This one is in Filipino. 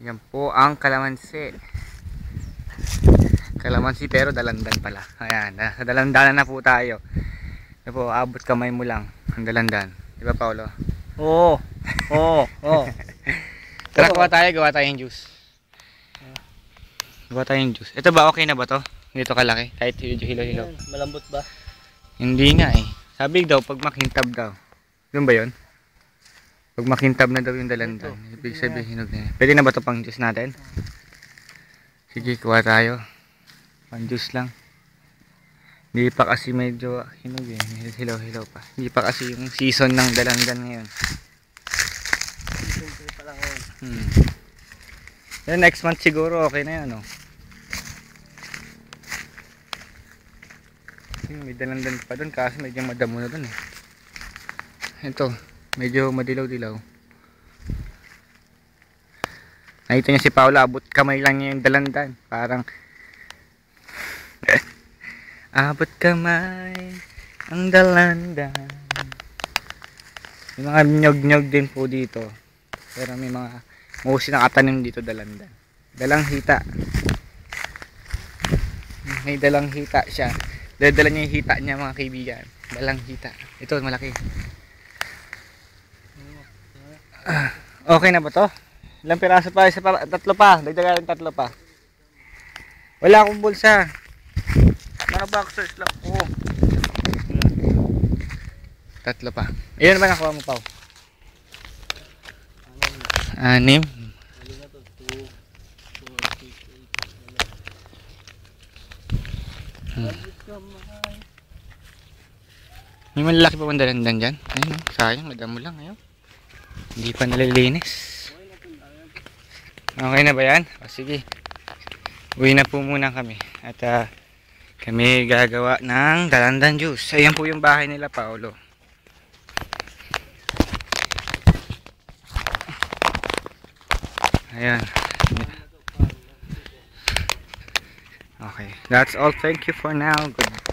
Yan po ang kalamansi. Kalamansi pero dalandan pala. Ayan, sa dalandanan na po tayo. Yan po, abot kamay mo lang ang dalandan. Di ba, Paolo? Oo. Oo. Oo. Tara, gawa tayong juice. Gawa tayong juice. Ito ba, okay na ba to? Dito kalaki, kahit hilo-hilo. Malambot ba? Hindi nga eh. Sabi daw, pag makintab daw. Yun ba yun? Pag makintab na daw yung dalandan. Ibig sabihin, hinog na. Pwede na ba ito pang juice natin? Sige, kuha tayo. Pang juice lang. Hindi pa kasi medyo hinog eh. Hilaw-hilaw pa. Hindi pa kasi yung season ng dalandan ngayon. Season 3 pa lang ngayon. Then next month siguro okay na yun, no? May dalandan pa doon kasi medyo madamo na doon eh. Ito, medyo madilaw-dilaw. Nakita niya si Paula, abot kamay lang niya yung dalandan. Parang abot kamay ang dalandan. May mga nyog-nyog din po dito. Pero may mga musi nakatanim dito dalandan. Dalang hita. May dalang hita siya. Dala niya yung hita niya, mga kaibigan. Dalang hita. Ito malaki. Okay na ba to? Ilang piraso pa? Isa pa, tatlo pa. Dagdagan tatlo pa. Wala akong bulsa. Mga boxers lang. Oh. Tatlo pa. Iyan ba nakuha mo, Pao? 6. May malalaki pa bang dalandan dyan? Ayun, sayang, madamo lang. Ayun. Hindi pa nalilinis. Okay na ba yan? O sige. Uwi na po muna kami. At kami gagawa ng dalandan juice. Ayan po yung bahay nila, Paolo. Ayan. Okay. That's all. Thank you for now. Goodbye.